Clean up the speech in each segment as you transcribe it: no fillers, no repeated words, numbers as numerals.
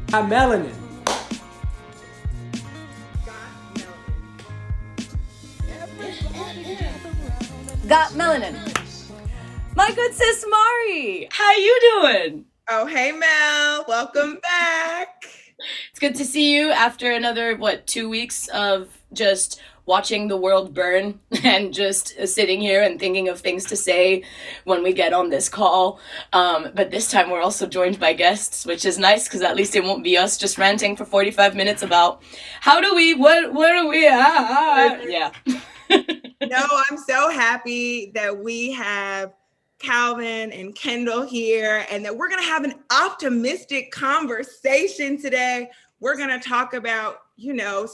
Got Melanin. Got Melanin. My good sis Mari, how you doing? Oh, hey Mel, welcome back. It's good to see you after another, 2 weeks of just watching the world burn and just sitting here and thinking of things to say when we get on this call. But this time we're also joined by guests, which is nice because at least it won't be us just ranting for 45 minutes about what are we at? Yeah. No, I'm so happy that we have Calvin and Kindall here and that we're going to have an optimistic conversation today. We're going to talk about,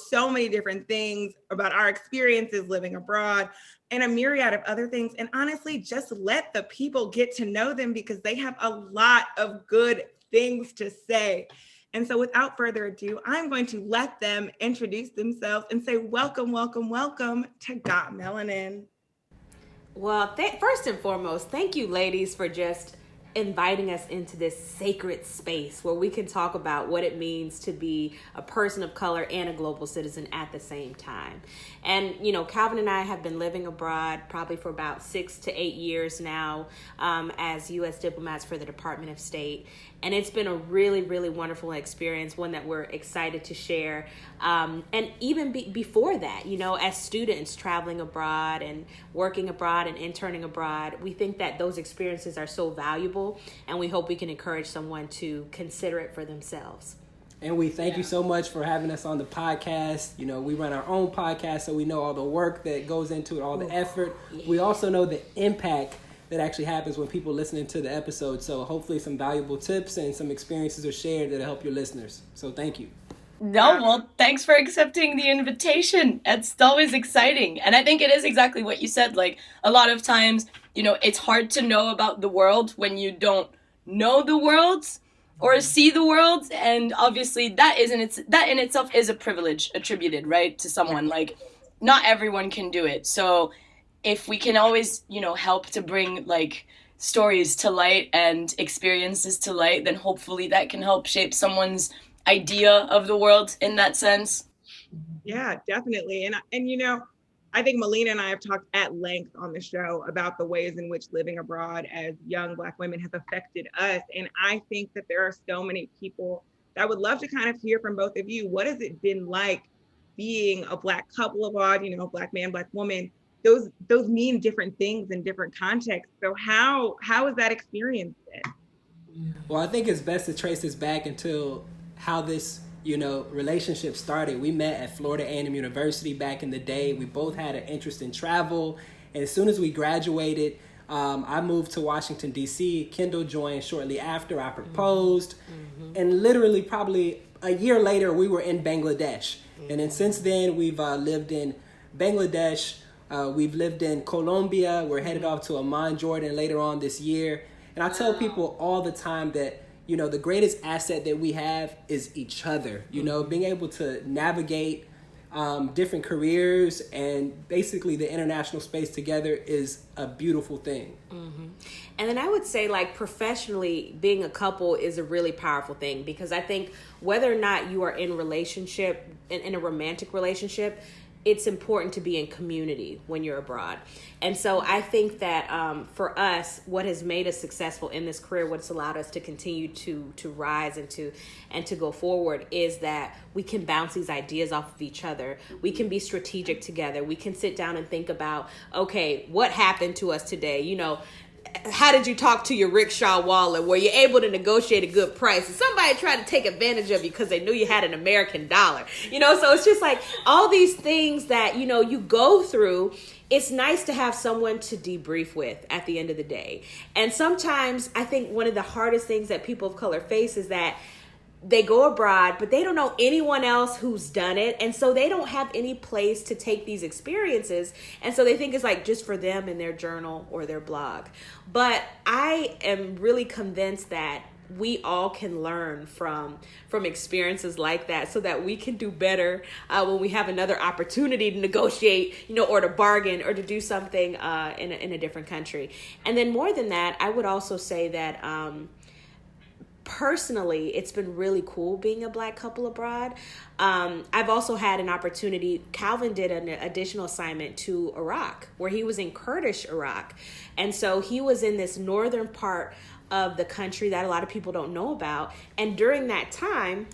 so many different things about our experiences living abroad and a myriad of other things. And honestly, just let the people get to know them because they have a lot of good things to say. And so without further ado, I'm going to let them introduce themselves and say, welcome, welcome, welcome to Got Melanin. Well, first and foremost, thank you, ladies, for just inviting us into this sacred space where we can talk about what it means to be a person of color and a global citizen at the same time. And, Calvin and I have been living abroad probably for about 6 to 8 years now as U.S. diplomats for the Department of State. And it's been a really, really wonderful experience, one that we're excited to share. And even before that, as students traveling abroad and working abroad and interning abroad, we think that those experiences are so valuable, and we hope we can encourage someone to consider it for themselves. And we thank you so much for having us on the podcast. We run our own podcast, so we know all the work that goes into it, all the effort. Yeah. We also know the impact that actually happens when people listening to the episode. So hopefully some valuable tips and some experiences are shared that'll help your listeners. So thank you. No, well, thanks for accepting the invitation. It's always exciting. And I think it is exactly what you said. Like, a lot of times, it's hard to know about the world when you don't know the world or see the world. And obviously that in itself is a privilege attributed, right, to someone. Like, not everyone can do it. So if we can always, help to bring stories to light and experiences to light, then hopefully that can help shape someone's idea of the world in that sense. Yeah, definitely. And I think Melina and I have talked at length on the show about the ways in which living abroad as young Black women has affected us. And I think that there are so many people that would love to kind of hear from both of you. What has it been like being a Black couple abroad, Black man, Black woman? Those mean different things in different contexts. So how has that experience been? Well, I think it's best to trace this back until how this, relationship started. We met at Florida A&M University back in the day. We both had an interest in travel. And as soon as we graduated, I moved to Washington, D.C. Kindall joined shortly after. I proposed. Mm-hmm. And literally probably a year later, we were in Bangladesh. Mm-hmm. And then since then, we've lived in Bangladesh. We've lived in Colombia. We're headed off to Amman, Jordan later on this year. And I tell people all the time that, the greatest asset that we have is each other. Being able to navigate different careers and basically the international space together is a beautiful thing. Mm-hmm. And then I would say, professionally, being a couple is a really powerful thing, because I think whether or not you are in a romantic relationship, it's important to be in community when you're abroad. And so I think that for us, what has made us successful in this career, what's allowed us to continue to rise and to go forward, is that we can bounce these ideas off of each other. We can be strategic together. We can sit down and think about, okay, what happened to us today? How did you talk to your rickshaw wallet? Were you able to negotiate a good price? Did somebody try to take advantage of you because they knew you had an American dollar? So it's just all these things that, you go through. It's nice to have someone to debrief with at the end of the day. And sometimes I think one of the hardest things that people of color face is that they go abroad, but they don't know anyone else who's done it. And so they don't have any place to take these experiences. And so they think it's just for them in their journal or their blog. But I am really convinced that we all can learn from experiences like that, so that we can do better when we have another opportunity to negotiate, or to bargain or to do something in a different country. And then more than that, I would also say that personally, it's been really cool being a Black couple abroad. I've also had an opportunity. Calvin did an additional assignment to Iraq, where he was in Kurdish Iraq. And so he was in this northern part of the country that a lot of people don't know about. And during that time,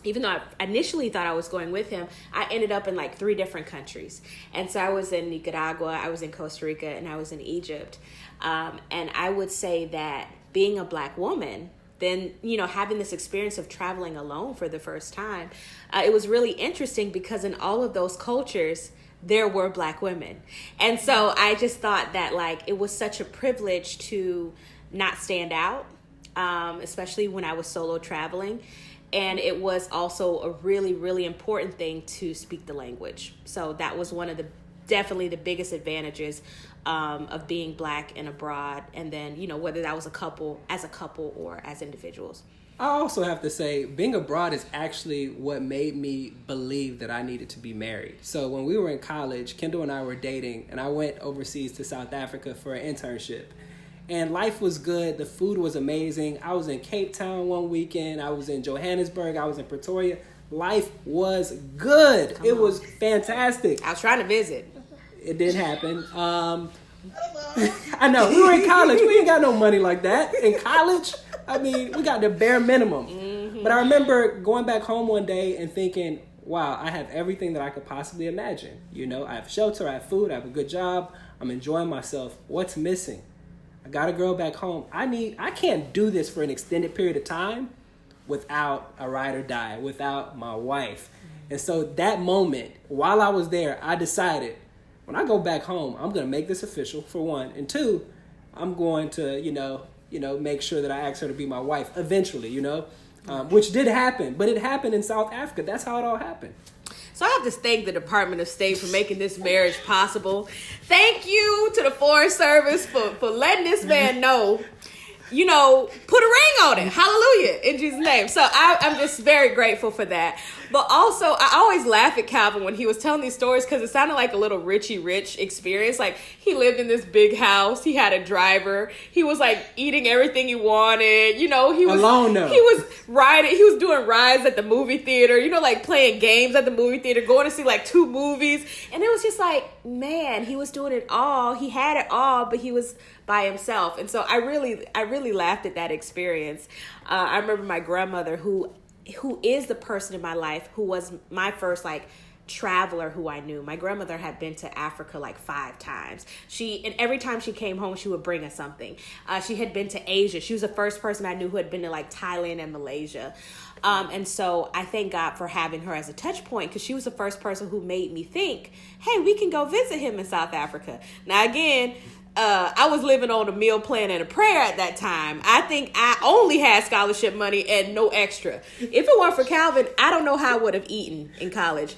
even though I initially thought I was going with him, I ended up in like 3 different countries. And so I was in Nicaragua, I was in Costa Rica, and I was in Egypt. And I would say that being a Black woman, then, you know, having this experience of traveling alone for the first time, it was really interesting because in all of those cultures, there were Black women. And so I just thought that like it was such a privilege to not stand out, especially when I was solo traveling. And it was also a really, really important thing to speak the language. So that was one of the, definitely the biggest advantages of being Black and abroad. And then, you know, whether that was a couple or as individuals. I also have to say, being abroad is actually what made me believe that I needed to be married. So when we were in college, Kindall and I were dating, and I went overseas to South Africa for an internship. And life was good. The food was amazing. I was in Cape Town one weekend. I was in Johannesburg. I was in Pretoria. Life was good. It was fantastic. I was trying to visit. It didn't happen. I know. We were in college. We ain't got no money like that. In college, I mean, we got the bare minimum. Mm-hmm. But I remember going back home one day and thinking, wow, I have everything that I could possibly imagine. You know, I have shelter, I have food, I have a good job. I'm enjoying myself. What's missing? I got a girl back home. I can't do this for an extended period of time without a ride or die, without my wife. And so that moment, while I was there, I decided, when I go back home, I'm going to make this official, for one. And two, I'm going to, you know, make sure that I ask her to be my wife eventually, which did happen. But it happened in South Africa. That's how it all happened. So I have to thank the Department of State for making this marriage possible. Thank you to the Foreign Service for letting this man know, you know, put a ring on it. Hallelujah, in Jesus' name. So I'm just very grateful for that. But also, I always laugh at Calvin when he was telling these stories because it sounded like a little Richie Rich experience. Like, he lived in this big house. He had a driver. He was, like, eating everything he wanted. You know, he was... Alone, though. He was riding... He was doing rides at the movie theater. You know, like, playing games at the movie theater. Going to see, like, 2 movies. And it was just like, man, he was doing it all. He had it all, but he was by himself. And so I really laughed at that experience. I remember my grandmother who is the person in my life who was my first like traveler who I knew. My grandmother had been to Africa like 5 times. And every time she came home, she would bring us something. She had been to Asia. She was the first person I knew who had been to like Thailand and Malaysia. And so I thank God for having her as a touch point because she was the first person who made me think, hey, we can go visit him in South Africa. Now, again, I was living on a meal plan and a prayer at that time. I think I only had scholarship money and no extra. If it weren't for Calvin, I don't know how I would have eaten in college.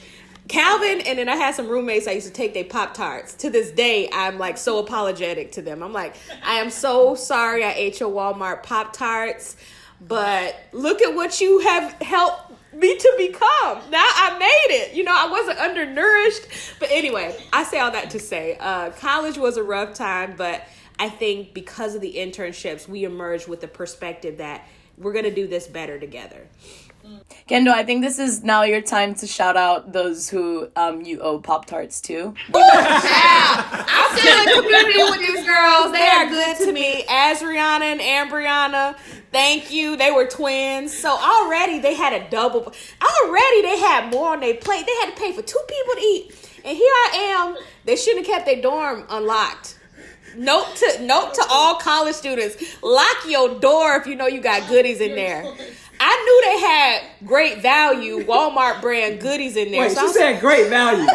Calvin, and then I had some roommates I used to take their Pop-Tarts. To this day, I'm like so apologetic to them. I'm like, I am so sorry I ate your Walmart Pop-Tarts, but look at what you have helped me to become. Now I made it. You know, I wasn't undernourished. But anyway, I say all that to say, college was a rough time, but I think because of the internships, we emerged with the perspective that we're going to do this better together. Kendall, I think this is now your time to shout out those who you owe Pop-Tarts to. Yeah, I'm still in community with these girls. They are good to me. Azriana and Ambriana, thank you. They were twins. So already they had a double. Already they had more on their plate. They had to pay for 2 people to eat. And here I am. They shouldn't have kept their dorm unlocked. Note to all college students, lock your door if you know you got goodies in there. I knew they had great value Walmart brand goodies in there. Wait, she said great value.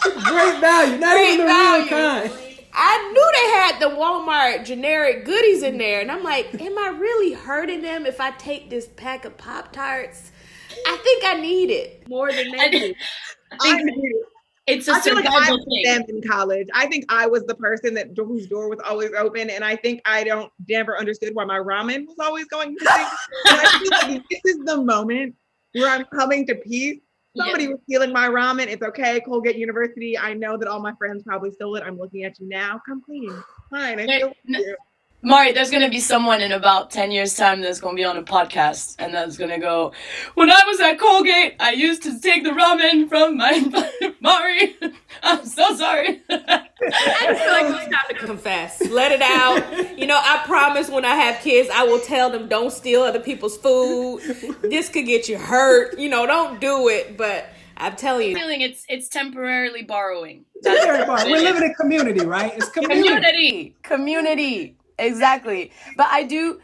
Great value, not Great even the value. real kind. I knew they had the Walmart generic goodies in there. And I'm like, am I really hurting them if I take this pack of Pop-Tarts? I think I need it more than they do. I think it's a I feel like I survival was thing. them in college. I think I was the person whose door was always open, and I think I never understood why my ramen was always going missing. And I feel like this is the moment where I'm coming to peace. Somebody was stealing my ramen. It's okay, Colgate University. I know that all my friends probably stole it. I'm looking at you now. Come clean. Fine. I feel you. Mari, there's going to be someone in about 10 years' time that's going to be on a podcast and that's going to go, when I was at Colgate, I used to take the ramen from my Mari. I'm so sorry. I feel like it's time to confess. Let it out. You know, I promise when I have kids, I will tell them don't steal other people's food. This could get you hurt. You know, don't do it. But I'm telling you. I'm feeling it's temporarily borrowing. We're living in community, right? It's Community. Exactly. But I do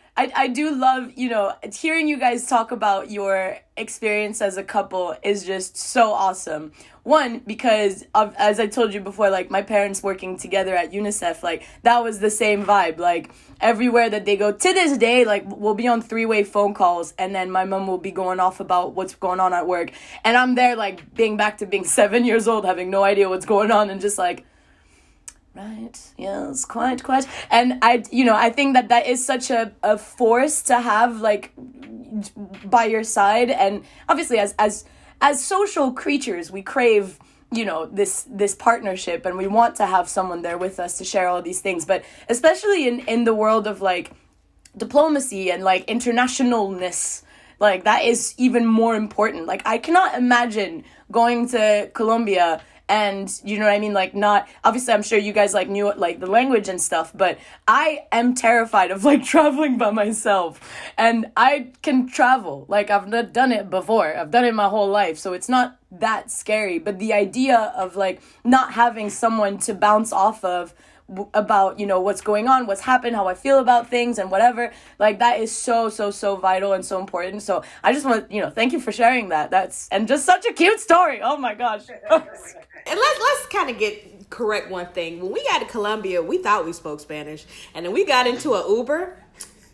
love, you know, hearing you guys talk about your experience as a couple is just so awesome. One, because as I told you before, like my parents working together at UNICEF, like that was the same vibe. Like everywhere that they go to this day, like we'll be on 3-way phone calls and then my mom will be going off about what's going on at work. And I'm there like being back to being 7 years old, having no idea what's going on and just like, right, yes, quite. And I think that is such a force to have like by your side. And obviously as social creatures, we crave, you know, this partnership and we want to have someone there with us to share all these things. But especially in the world of like diplomacy and like internationalness, like that is even more important. Like I cannot imagine going to Colombia and, you know what I mean? Like not, obviously I'm sure you guys like knew like the language and stuff, but I am terrified of like traveling by myself and I can travel. Like I've done it before. I've done it my whole life. So it's not that scary, but the idea of like not having someone to bounce off of about, you know, what's going on, what's happened, how I feel about things and whatever, like that is so vital and so important. So I just want, you know, thank you for sharing that. And just such a cute story. Oh my gosh. And let's kind of correct one thing. When we got to Colombia, we thought we spoke Spanish, and then we got into an Uber.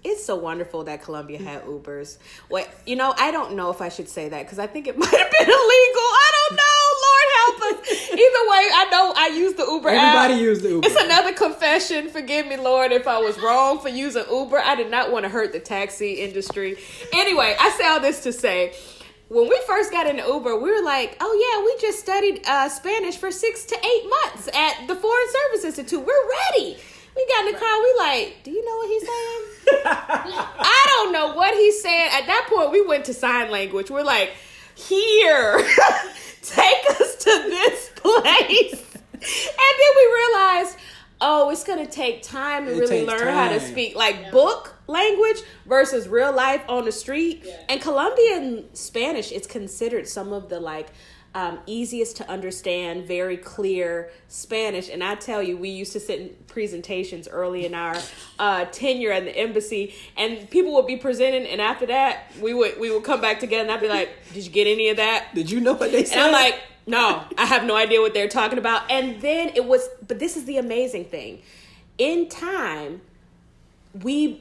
It's so wonderful that Colombia had Ubers. Well, you know, I don't know if I should say that because I think it might have been illegal. I don't know. Lord help us. Either way, I know I used the Uber app. Everybody used the Uber. It's another confession. Forgive me, Lord, if I was wrong for using Uber. I did not want to hurt the taxi industry. Anyway, I say all this to say, when we first got into Uber, we were like, oh yeah, we just studied Spanish for 6 to 8 months at the Foreign Service Institute. We're ready. We got in the car, we like, do you know what he's saying? I don't know what he's saying. At that point, we went to sign language. We're like, here, take us to this place. And then we realized, oh, it's going to take time to really learn how to speak like book language versus real life on the street. Yeah. And Colombian Spanish is considered some of the like easiest to understand, very clear Spanish. And I tell you, we used to sit in presentations early in our tenure at the embassy, and people would be presenting, and after that, we would come back together, and I'd be like, "Did you get any of that? Did you know what they said?" And I'm like, "No, I have no idea what they're talking about." And then but this is the amazing thing. In time,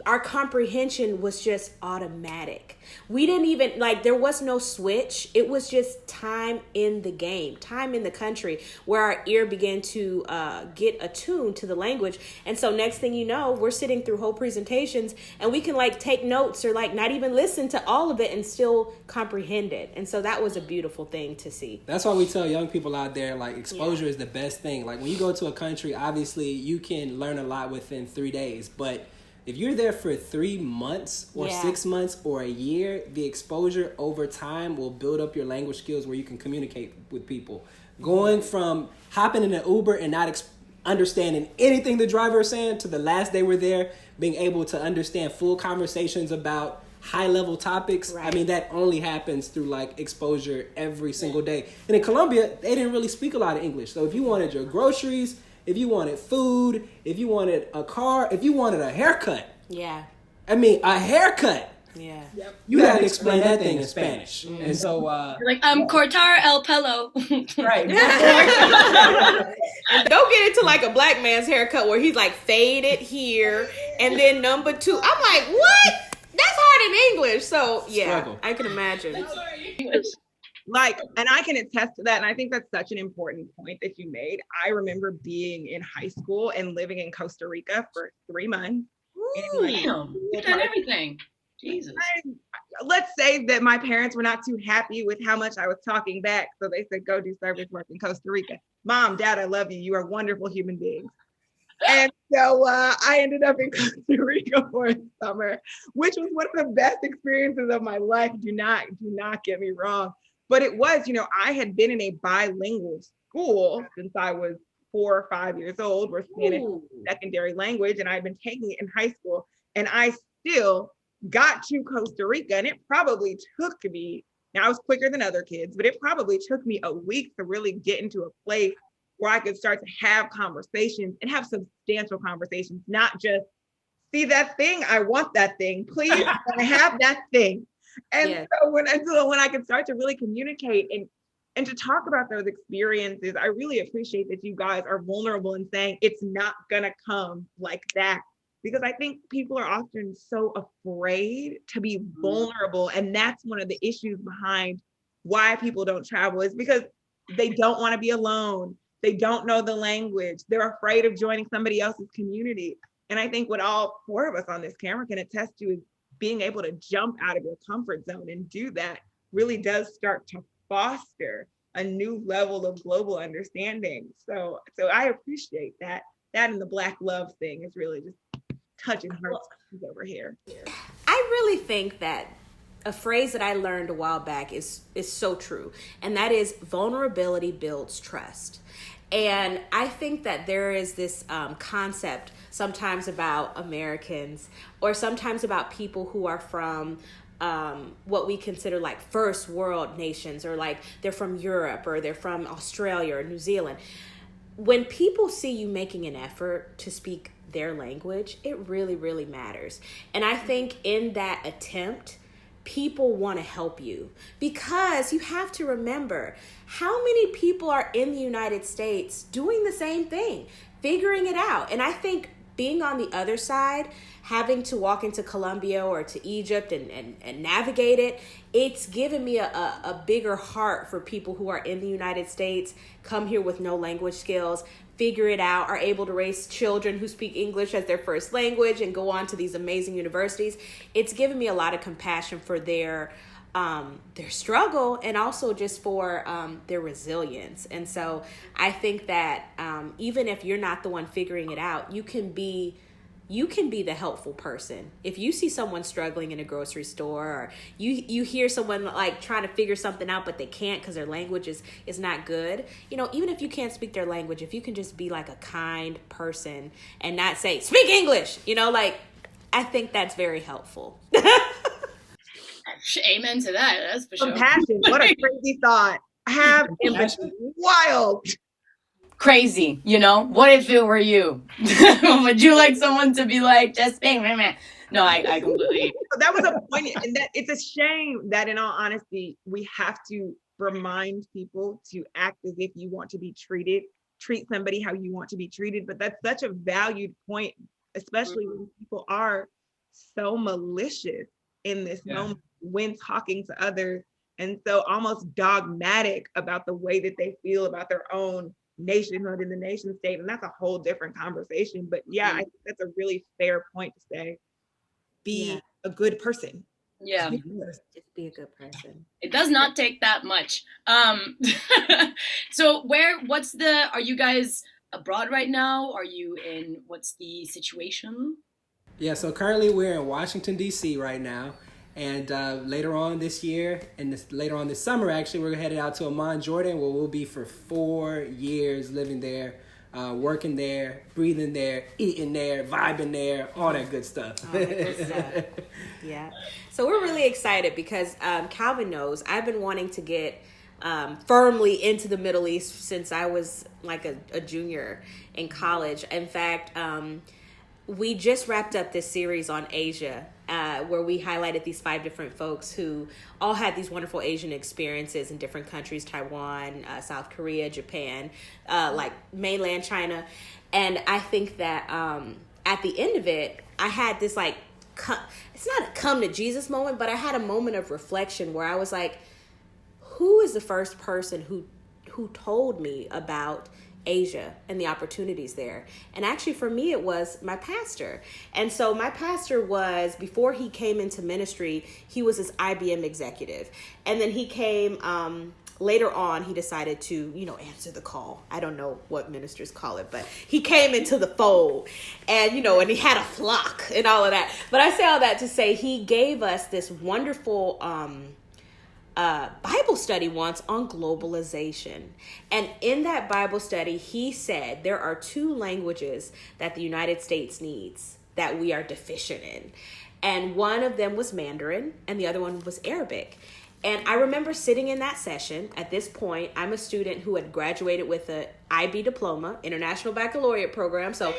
our comprehension was just automatic. We didn't even, like, there was no switch. It was just time in the game, time in the country, where our ear began to get attuned to the language. And so next thing you know, we're sitting through whole presentations and we can like take notes or like not even listen to all of it and still comprehend it. And so that was a beautiful thing to see. That's why we tell young people out there, like, exposure is the best thing. Like, when you go to a country, obviously you can learn a lot within 3 days, but if you're there for 3 months or 6 months or a year, the exposure over time will build up your language skills where you can communicate with people. Going from hopping in an Uber and not understanding anything the driver is saying to the last day we're there, being able to understand full conversations about high-level topics. Right. I mean, that only happens through like exposure every single day. And in Colombia, they didn't really speak a lot of English. So if you wanted your groceries, if you wanted food, if you wanted a car, if you wanted a haircut. Yeah. I mean, a haircut. Yeah. Yep. You had to explain that thing in Spanish. Mm-hmm. And so... like, cortar el pelo. Right. And don't get into like a black man's haircut where he's like faded here. And then number 2. I'm like, what? That's hard in English. So, yeah, struggle. I can imagine. Like, and I can attest to that. And I think that's such an important point that you made. I remember being in high school and living in Costa Rica for 3 months. Damn, you've done everything. Jesus. Let's say that my parents were not too happy with how much I was talking back. So they said, go do service work in Costa Rica. Mom, Dad, I love you. You are wonderful human beings. And so I ended up in Costa Rica for a summer, which was one of the best experiences of my life. Do not get me wrong. But it was, I had been in a bilingual school since I was 4 or 5 years old, where Spanish was secondary language, and I'd been taking it in high school. And I still got to Costa Rica, and it probably took me, now I was quicker than other kids, but it probably took me a week to really get into a place where I could start to have conversations and have substantial conversations, not just see that thing, I want that thing, please, I have that thing. And so when I could start to really communicate and to talk about those experiences, I really appreciate that you guys are vulnerable and saying it's not gonna come like that. Because I think people are often so afraid to be vulnerable. And that's one of the issues behind why people don't travel, is because they don't want to be alone. They don't know the language. They're afraid of joining somebody else's community. And I think what all 4 of us on this camera can attest to is being able to jump out of your comfort zone and do that really does start to foster a new level of global understanding. So I appreciate that. That and the Black love thing is really just touching hearts over here. I really think that a phrase that I learned a while back is so true, and that is vulnerability builds trust. And I think that there is this concept sometimes about Americans, or sometimes about people who are from what we consider like first world nations, or like they're from Europe, or they're from Australia or New Zealand. When people see you making an effort to speak their language, it really, really matters. And I think in that attempt, people want to help you, because you have to remember how many people are in the United States doing the same thing, figuring it out. And I think being on the other side, having to walk into Colombia or to Egypt and navigate it, it's given me a bigger heart for people who are in the United States, come here with no language skills, figure it out, are able to raise children who speak English as their first language and go on to these amazing universities. It's given me a lot of compassion for their struggle, and also just for their resilience. And so I think that even if you're not the one figuring it out, you can be the helpful person. If you see someone struggling in a grocery store, or you hear someone like trying to figure something out, but they can't because their language is not good, even if you can't speak their language, if you can just be like a kind person and not say, speak English, I think that's very helpful. Amen to that. That's for sure. Compassion. What a crazy thought. Have empathy. Wild. Crazy, what if it were you? Would you like someone to be like, just speak? No, I completely. That was a point, and that it's a shame that, in all honesty, we have to remind people to act as if you want to be treated, treat somebody how you want to be treated. But that's such a valued point, especially when people are so malicious in this moment when talking to others, and so almost dogmatic about the way that they feel about their own nationhood in the nation state. And that's a whole different conversation. But I think that's a really fair point to say, be a good person. Yeah. Just be a good person. It does not take that much. So are you guys abroad right now? Are you what's the situation? Yeah, so currently we're in Washington, D.C. right now. And later on this year, and later on this summer, actually, we're headed out to Amman, Jordan, where we'll be for 4 years living there, working there, breathing there, eating there, vibing there, all that good stuff. All that good stuff. Yeah. So we're really excited because Calvin knows I've been wanting to get firmly into the Middle East since I was like a junior in college. In fact, we just wrapped up this series on Asia, where we highlighted these 5 different folks who all had these wonderful Asian experiences in different countries: Taiwan, South Korea, Japan, like mainland China. And I think that at the end of it, I had this it's not a come to Jesus moment, but I had a moment of reflection where I was like, who is the first person who told me about Asia and the opportunities there. And actually for me, it was my pastor. And so my pastor was, before he came into ministry, he was this IBM executive. And then he came, later on, he decided to, answer the call. I don't know what ministers call it, but he came into the fold and, and he had a flock and all of that. But I say all that to say he gave us this wonderful, Bible study once on globalization. And in that Bible study, he said there are 2 languages that the United States needs that we are deficient in. And one of them was Mandarin and the other one was Arabic. And I remember sitting in that session. At this point, I'm a student who had graduated with an IB diploma, International Baccalaureate program. So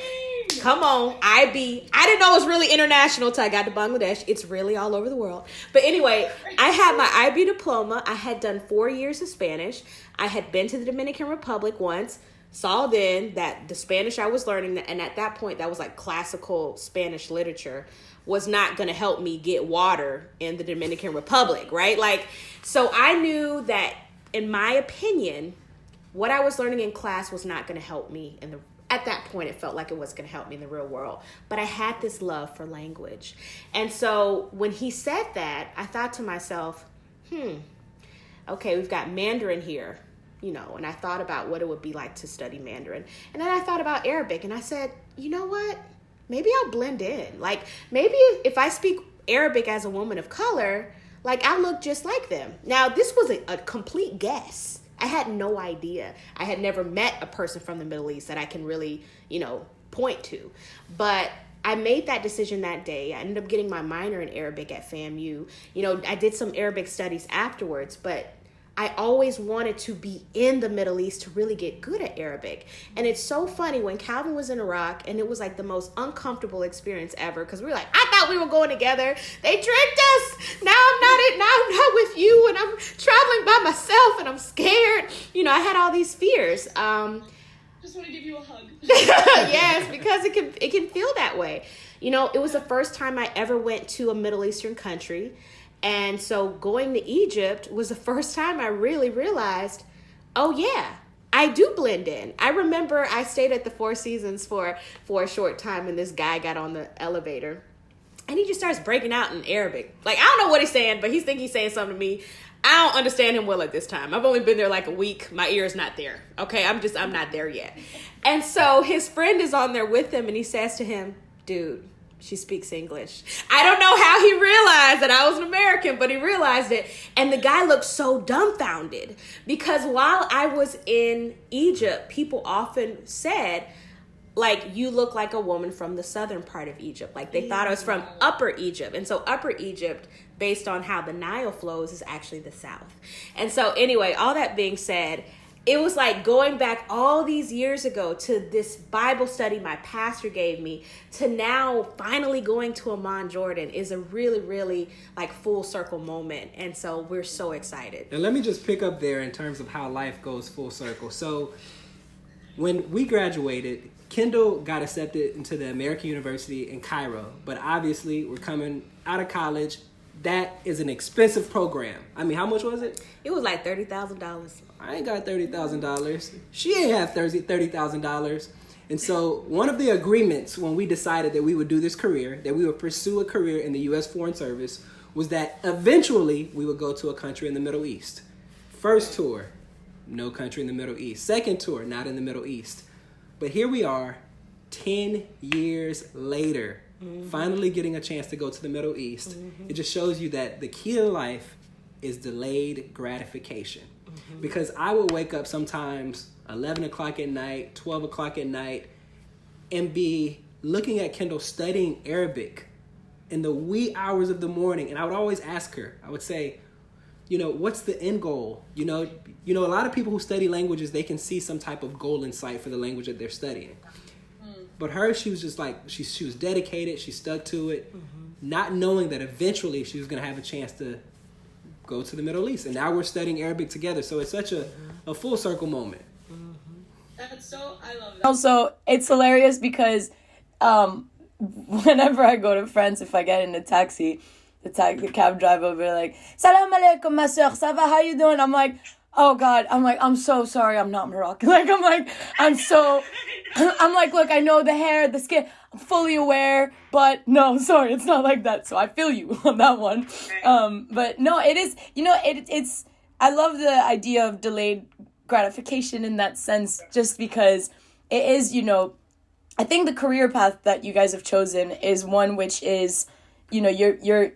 come on, IB. I didn't know it was really international till I got to Bangladesh. It's really all over the world. But anyway, I had my IB diploma. I had done 4 years of Spanish. I had been to the Dominican Republic once. Saw then that the Spanish I was learning, and at that point, that was like classical Spanish literature, was not going to help me get water in the Dominican Republic, right? So I knew that, in my opinion, what I was learning in class was not going to help me at that point, it felt like it was going to help me in the real world. But I had this love for language. And so when he said that, I thought to myself, okay, we've got Mandarin here, and I thought about what it would be like to study Mandarin. And then I thought about Arabic, and I said, you know what? Maybe I'll blend in. Maybe if I speak Arabic as a woman of color, I'll look just like them. Now, this was a complete guess. I had no idea. I had never met a person from the Middle East that I can really, point to. But I made that decision that day. I ended up getting my minor in Arabic at FAMU. I did some Arabic studies afterwards, but I always wanted to be in the Middle East to really get good at Arabic. And it's so funny, when Calvin was in Iraq, and it was like the most uncomfortable experience ever, because we were like, I thought we were going together. They tricked us. Now I'm not with you, and I'm traveling by myself, and I'm scared. I had all these fears. Just want to give you a hug. Yes, because it can feel that way. It was the first time I ever went to a Middle Eastern country. And so going to Egypt was the first time I really realized, oh yeah, I do blend in. I remember I stayed at the Four Seasons for a short time, and this guy got on the elevator and he just starts breaking out in Arabic. I don't know what he's saying, but he's saying something to me. I don't understand him well at this time. I've only been there a week. My ear's not there. Okay, I'm not there yet. And so his friend is on there with him, and he says to him, dude, she speaks English. I don't know how he realized that I was an American, but he realized it. And the guy looked so dumbfounded, because while I was in Egypt, people often said, you look like a woman from the southern part of Egypt. They thought I was from Upper Egypt. And so Upper Egypt, based on how the Nile flows, is actually the south. And so anyway, all that being said, it was like going back all these years ago to this Bible study my pastor gave me, to now finally going to Amman, Jordan, is a really, really full circle moment. And so we're so excited. And let me just pick up there in terms of how life goes full circle. So when we graduated, Kindall got accepted into the American University in Cairo. But obviously, we're coming out of college. That is an expensive program. I mean, how much was it? It was like $30,000. I ain't got $30,000. She ain't have $30,000. And so one of the agreements when we decided that we would do this career, that we would pursue a career in the U.S. Foreign Service, was that eventually we would go to a country in the Middle East. First tour, no country in the Middle East. Second tour, not in the Middle East. But here we are, 10 years later, finally getting a chance to go to the Middle East. It just shows you that the key to life is delayed gratification. Because I would wake up sometimes 11 o'clock at night, 12 o'clock at night, and be looking at Kindall studying Arabic in the wee hours of the morning. And I would always ask her, I would say, what's the end goal? A lot of people who study languages, they can see some type of goal in sight for the language that they're studying. But her, she was just she was dedicated. She stuck to it, not knowing that eventually she was going to have a chance to go to the Middle East. And now we're studying Arabic together. So it's such a full circle moment. I love that. Also, it's hilarious because whenever I go to France, if I get in a taxi, the cab driver will be like, Salam alaikum, ma soeur, ça va, how you doing? I'm like, oh God, I'm so sorry I'm not Moroccan. I'm like, look, I know the hair, the skin, I'm fully aware, but no, sorry, it's not like that. So I feel you on that one. But no, it is, it's, I love the idea of delayed gratification in that sense, just because it is, I think the career path that you guys have chosen is one which is, you're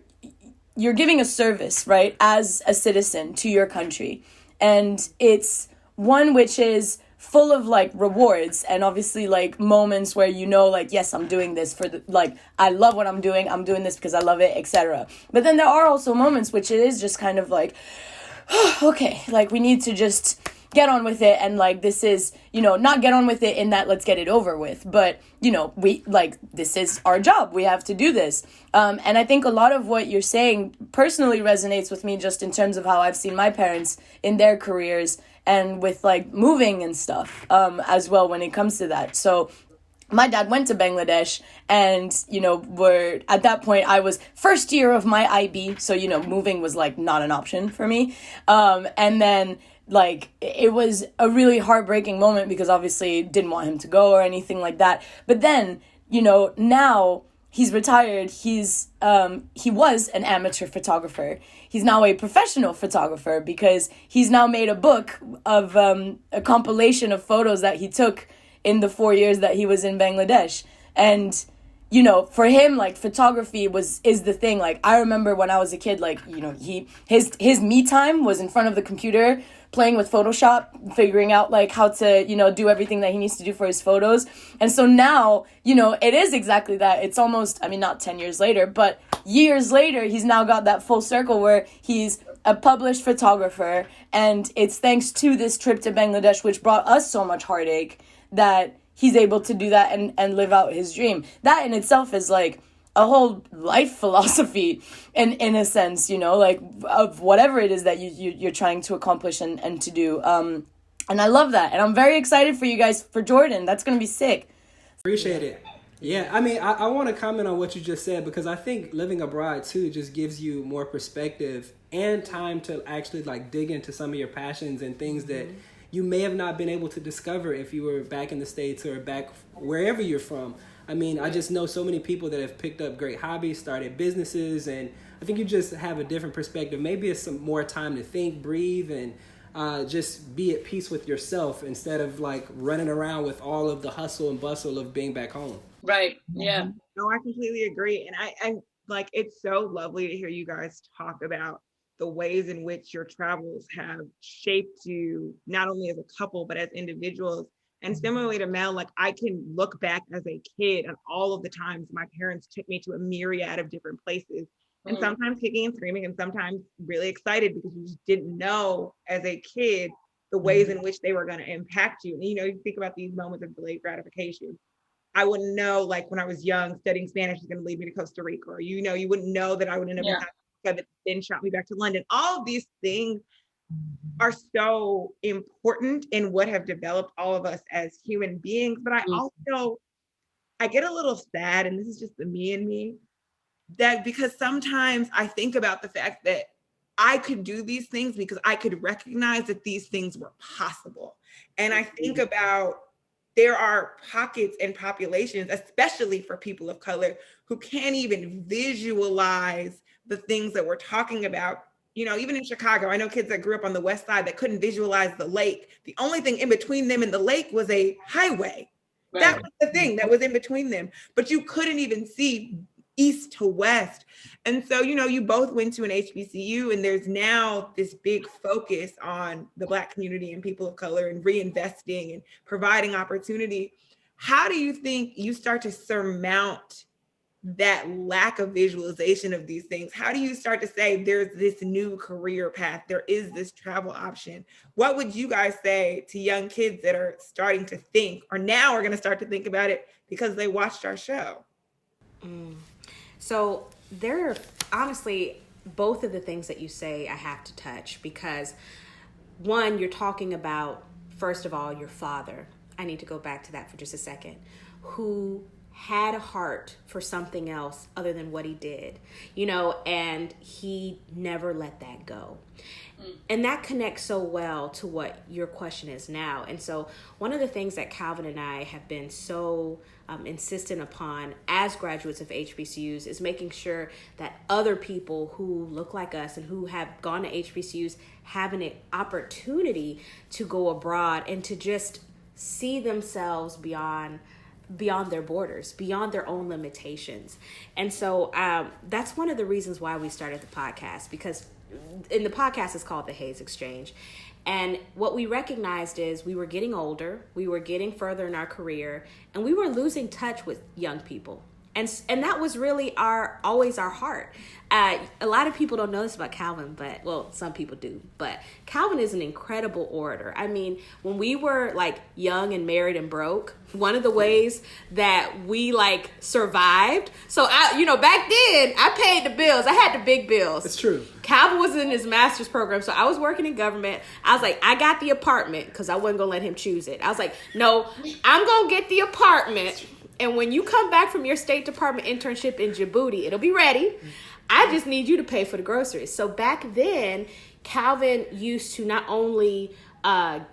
giving a service, right, as a citizen to your country. And it's one which is full of like rewards and obviously like moments where like, yes, I'm doing this for I love what I'm doing this because I love it, etc. But then there are also moments which it is just kind of like, okay, like we need to just get on with it, and like this is, not get on with it in that let's get it over with, but we like, this is our job, we have to do this. And I think a lot of what you're saying personally resonates with me, just in terms of how I've seen my parents in their careers and with like moving and stuff as well when it comes to that. So my dad went to Bangladesh, and we're at that point I was first year of my IB, so moving was like not an option for me. And then like it was a really heartbreaking moment because obviously didn't want him to go or anything like that. But then, now he's retired. He was an amateur photographer. He's now a professional photographer because he's now made a book of a compilation of photos that he took in the 4 years that he was in Bangladesh. And for him, like, photography is the thing. Like, I remember when I was a kid, like, his me time was in front of the computer playing with Photoshop, figuring out like how to, do everything that he needs to do for his photos. And so now, it is exactly that. It's almost, not 10 years later, but years later, he's now got that full circle where he's a published photographer. And it's thanks to this trip to Bangladesh, which brought us so much heartache, that he's able to do that and live out his dream. That in itself is like a whole life philosophy in a sense, like of whatever it is that you're trying to accomplish and to do. And I love that. And I'm very excited for you guys for Jordan. That's going to be sick. Appreciate it. Yeah, I want to comment on what you just said, because I think living abroad too just gives you more perspective and time to actually like dig into some of your passions and things that you may have not been able to discover if you were back in the States or back wherever you're from. I just know so many people that have picked up great hobbies, started businesses, and I think you just have a different perspective. Maybe it's some more time to think, breathe, and just be at peace with yourself instead of like running around with all of the hustle and bustle of being back home. Right. Yeah. No, I completely agree. And I like, it's so lovely to hear you guys talk about the ways in which your travels have shaped you, not only as a couple, but as individuals. And similarly to Mel, like I can look back as a kid and all of the times my parents took me to a myriad of different places, and sometimes kicking and screaming, and sometimes really excited because you just didn't know as a kid the ways in which they were going to impact you. And, you think about these moments of delayed gratification. I wouldn't know, like when I was young, studying Spanish is going to lead me to Costa Rica, or, you wouldn't know that I would end up in Africa, that then shot me back to London. All of these things are so important in what have developed all of us as human beings. But I get a little sad, and this is just the me and me, that because sometimes I think about the fact that I could do these things because I could recognize that these things were possible. And I think about, there are pockets and populations, especially for people of color, who can't even visualize the things that we're talking about. Even in Chicago, I know kids that grew up on the West Side that couldn't visualize the lake. The only thing in between them and the lake was a highway. Right. That was the thing that was in between them. But you couldn't even see east to west. And so, you both went to an HBCU, and there's now this big focus on the Black community and people of color and reinvesting and providing opportunity. How do you think you start to surmount that lack of visualization of these things? How do you start to say there's this new career path, there is this travel option? What would you guys say to young kids that are starting to think, or now are going to start to think about it because they watched our show? So there are honestly both of the things that you say I have to touch, because one, you're talking about, first of all, your father. I need to go back to that for just a second, who had a heart for something else other than what he did, you know, and he never let that go. And that connects so well to what your question is now. And so one of the things that Calvin and I have been so insistent upon as graduates of HBCUs is making sure that other people who look like us and who have gone to HBCUs have an opportunity to go abroad and to just see themselves beyond their borders, beyond their own limitations. And so that's one of the reasons why we started the podcast, because in the podcast is called the Haze Exchange. And what we recognized is we were getting older, we were getting further in our career, and we were losing touch with young people. And that was really always our heart. A lot of people don't know this about Calvin, but, well, some people do. But Calvin is an incredible orator. I mean, when we were like young and married and broke, one of the ways that we like survived. So back then I paid the bills. I had the big bills. It's true. Calvin was in his master's program, so I was working in government. I was like, I got the apartment because I wasn't gonna let him choose it. I was like, no, I'm gonna get the apartment. And when you come back from your State Department internship in Djibouti, it'll be ready. I just need you to pay for the groceries. So back then, Calvin used to not only,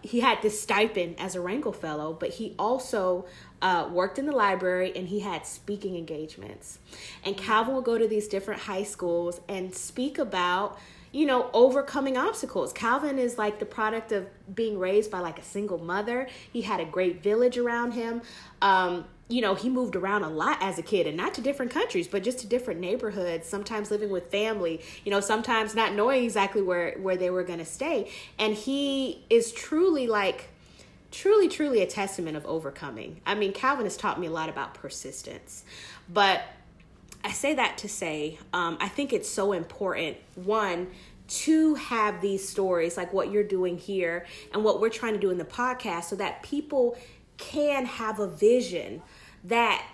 he had this stipend as a Wrangle Fellow, but he also worked in the library and he had speaking engagements. And Calvin would go to these different high schools and speak about, you know, overcoming obstacles. Calvin is like the product of being raised by like a single mother. He had a great village around him. You know, he moved around a lot as a kid, and not to different countries, but just to different neighborhoods, sometimes living with family, you know, sometimes not knowing exactly where they were going to stay. And he is truly a testament of overcoming. I mean, Calvin has taught me a lot about persistence, but I say that to say, I think it's so important, one, to have these stories like what you're doing here and what we're trying to do in the podcast so that people can have a vision that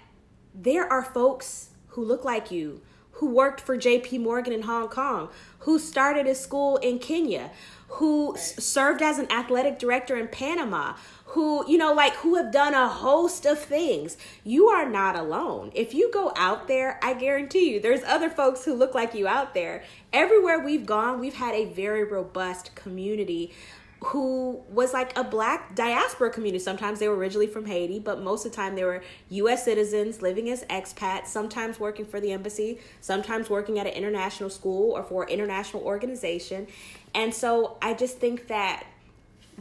there are folks who look like you, who worked for JP Morgan in Hong Kong, who started a school in Kenya, who served as an athletic director in Panama, who, you know, like who have done a host of things. You are not alone. If you go out there, I guarantee you there's other folks who look like you out there. Everywhere we've gone, we've had a very robust community who was like a Black diaspora community. Sometimes they were originally from Haiti, but most of the time they were U.S. citizens living as expats, sometimes working for the embassy, sometimes working at an international school or for an international organization. And so I just think that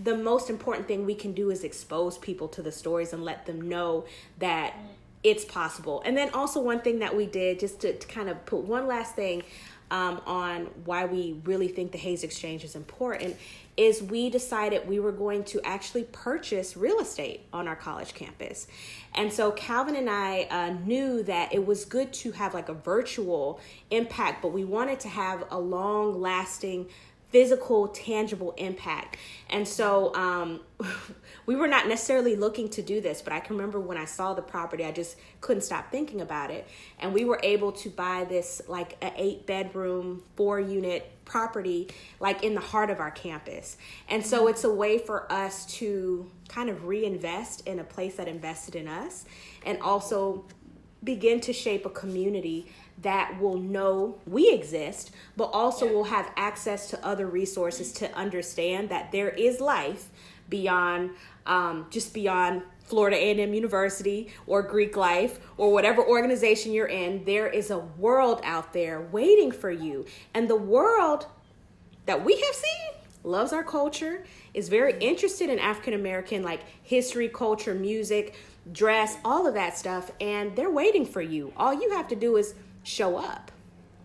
the most important thing we can do is expose people to the stories and let them know that it's possible. And then also one thing that we did, just to kind of put one last thing on why we really think the Haze Exchange is important, is we decided we were going to actually purchase real estate on our college campus. And so Calvin and I knew that it was good to have like a virtual impact, but we wanted to have a long-lasting physical, tangible impact. And so we were not necessarily looking to do this, but I can remember when I saw the property, I just couldn't stop thinking about it. And we were able to buy this like an 8-bedroom, 4-unit property, like in the heart of our campus. And so it's a way for us to kind of reinvest in a place that invested in us and also begin to shape a community that will know we exist, but also will have access to other resources to understand that there is life beyond, just beyond Florida A&M University or Greek life or whatever organization you're in. There is a world out there waiting for you. And the world that we have seen loves our culture, is very interested in African-American like history, culture, music, dress, all of that stuff. And they're waiting for you. All you have to do is show up.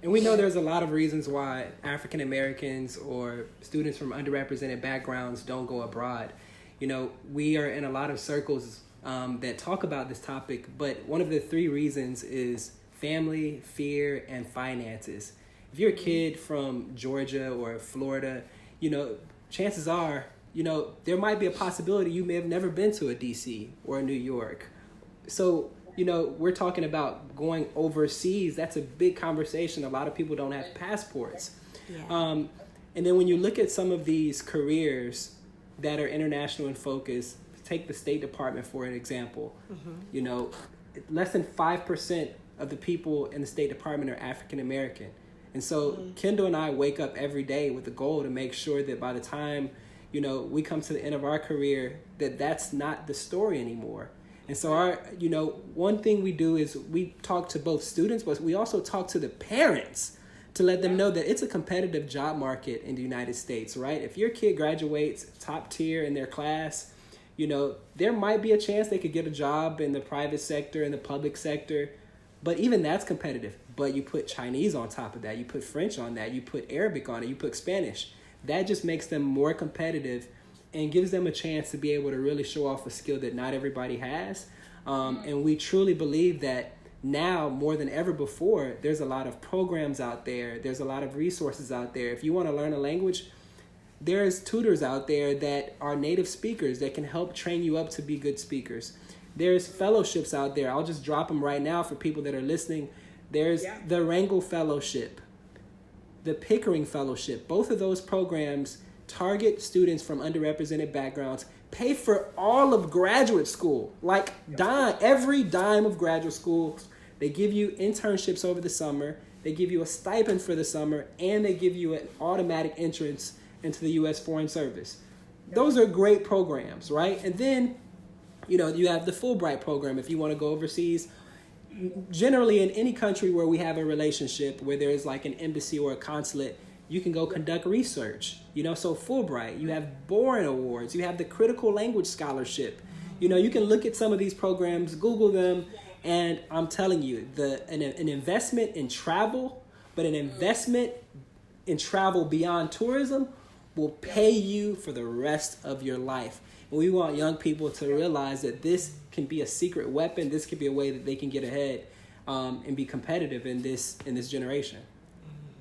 And we know there's a lot of reasons why African Americans or students from underrepresented backgrounds don't go abroad. You know, we are in a lot of circles that talk about this topic, but one of the 3 reasons is family, fear, and finances. If you're a kid from Georgia or Florida, you know, chances are, you know, there might be a possibility you may have never been to a DC or a New York. So, you know, we're talking about going overseas. That's a big conversation. A lot of people don't have passports. Yeah. And then when you look at some of these careers that are international in focus, take the State Department for an example. Mm-hmm. You know, less than 5% of the people in the State Department are African American. And so Kindall and I wake up every day with the goal to make sure that by the time, you know, we come to the end of our career, that that's not the story anymore. And so our, you know, one thing we do is we talk to both students, but we also talk to the parents to let them know that it's a competitive job market in the United States, right? If your kid graduates top tier in their class, you know, there might be a chance they could get a job in the private sector, in the public sector, but even that's competitive. But you put Chinese on top of that, you put French on that, you put Arabic on it, you put Spanish. That just makes them more competitive and gives them a chance to be able to really show off a skill that not everybody has. And we truly believe that now more than ever before, there's a lot of programs out there. There's a lot of resources out there. If you want to learn a language, there's tutors out there that are native speakers that can help train you up to be good speakers. There's fellowships out there. I'll just drop them right now for people that are listening. There's the Wrangle Fellowship, the Pickering Fellowship. Both of those programs target students from underrepresented backgrounds, pay for all of graduate school, like every dime of graduate school. They give you internships over the summer, they give you a stipend for the summer, and they give you an automatic entrance into the U.S. Foreign Service. Those are great programs, right? And then, you know, you have the Fulbright program if you want to go overseas. Generally, in any country where we have a relationship, where there's like an embassy or a consulate, you can go conduct research. You know, so Fulbright, you have Boren Awards, you have the Critical Language Scholarship. You know, you can look at some of these programs, Google them, and I'm telling you, an investment in travel, but an investment in travel beyond tourism will pay you for the rest of your life. And we want young people to realize that this can be a secret weapon. This could be a way that they can get ahead and be competitive in this generation.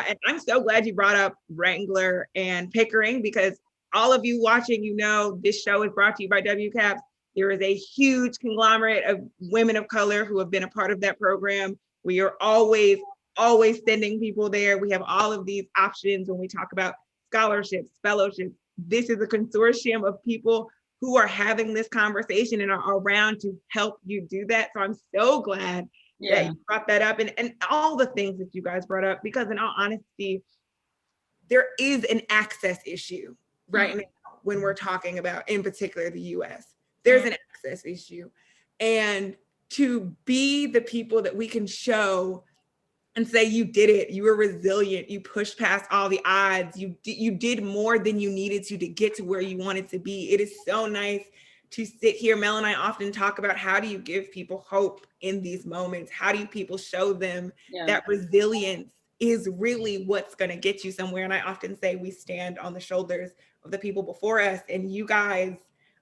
And I'm so glad you brought up Wrangler and Pickering, because all of you watching, you know, this show is brought to you by WCAP. There is a huge conglomerate of women of color who have been a part of that program. We are always sending people there. We have all of these options when we talk about scholarships, fellowships. This is a consortium of people who are having this conversation and are around to help you do that. So I'm so glad that you brought that up, and all the things that you guys brought up, because in all honesty, there is an access issue right now when we're talking about, in particular, the US. There's an access issue. And to be the people that we can show and say, you did it, you were resilient, you pushed past all the odds, you did more than you needed to get to where you wanted to be. It is so nice to sit here. Mel and I often talk about, how do you give people hope in these moments? How do you people show them that resilience is really what's going to get you somewhere? And I often say we stand on the shoulders of the people before us, and you guys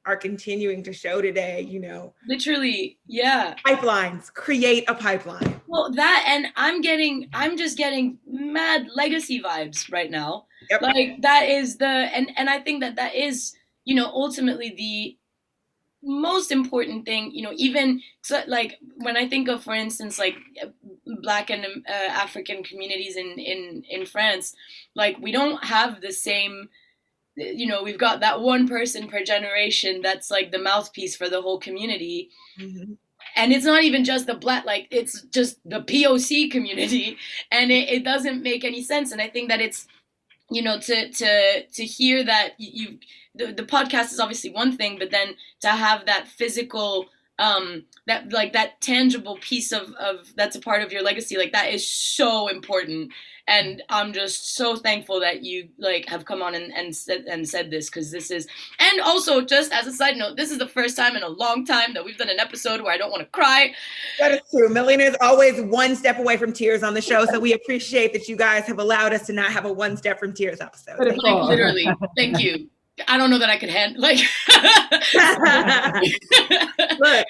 are continuing to show today, you know. Literally, pipelines, create a pipeline. Well, that, and I'm just getting mad legacy vibes right now. Yep. Like that is and I think that is, you know, ultimately the most important thing, you know, even so, like when I think of, for instance, like Black and African communities in France, like we don't have the same, you know, we've got that one person per generation that's like the mouthpiece for the whole community. And it's not even just the Black, like it's just the POC community, and it doesn't make any sense. And I think that it's, you know, to hear that the podcast is obviously one thing, but then to have that physical, that tangible piece of that's a part of your legacy, like that is so important. And I'm just so thankful that you like have come on and said this, because this is, and also just as a side note, this is the first time in a long time that we've done an episode where I don't want to cry. That is true. Melina is always one step away from tears on the show, so we appreciate that you guys have allowed us to not have a one step from tears episode. Like, literally, thank you. I don't know that I could handle, like. Look,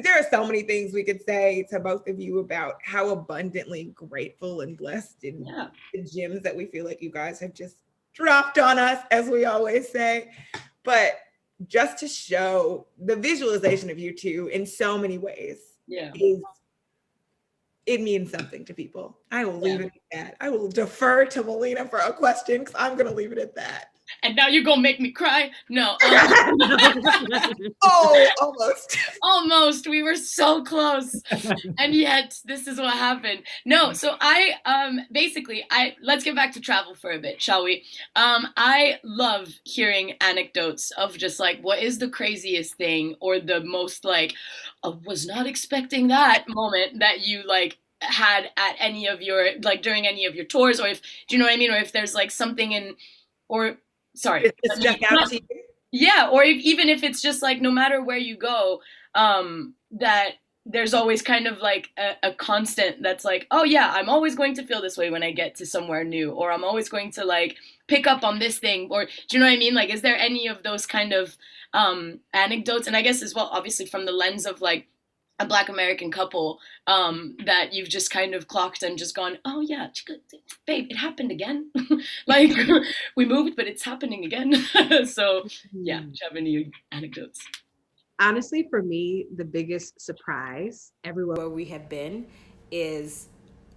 there are so many things we could say to both of you about how abundantly grateful and blessed and the gems that we feel like you guys have just dropped on us, as we always say. But just to show the visualization of you two in so many ways, it means something to people. I will leave it at that. I will defer to Melina for a question, because I'm going to leave it at that. and now you're gonna make me cry. No. Oh, almost. Almost. We were so close. And yet this is what happened. No, so I let's get back to travel for a bit, shall we? I love hearing anecdotes of just like what is the craziest thing or the most like I was not expecting that moment that you like had at any of your like during any of your tours, or if do you know what I mean, or if there's like something in or sorry It stuck out to you. yeah, or even if it's just like no matter where you go, that there's always kind of like a constant that's like, oh yeah, I'm always going to feel this way when I get to somewhere new, or I'm always going to like pick up on this thing, or do you know what I mean? Like, is there any of those kind of anecdotes? And I guess as well, obviously from the lens of like a Black American couple, that you've just kind of clocked and just gone, oh yeah, babe, it happened again. Like we moved, but it's happening again. So yeah, do you have any anecdotes? Honestly, for me, the biggest surprise everywhere Where we have been is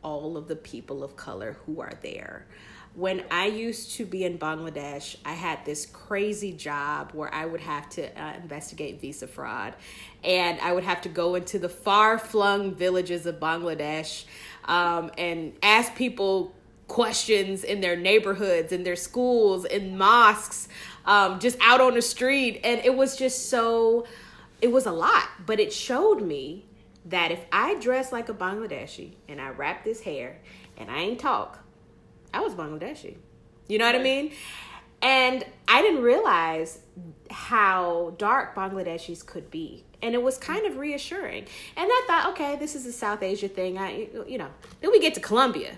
all of the people of color who are there. When I used to be in Bangladesh, I had this crazy job where I would have to investigate visa fraud. And I would have to go into the far-flung villages of Bangladesh and ask people questions in their neighborhoods, in their schools, in mosques, just out on the street. And it was just so, it was a lot. But it showed me that if I dress like a Bangladeshi and I wrap this hair and I ain't talk, I was Bangladeshi. You know what I mean? And I didn't realize how dark Bangladeshis could be. And it was kind of reassuring. And I thought, okay, this is a South Asia thing. Then we get to Colombia.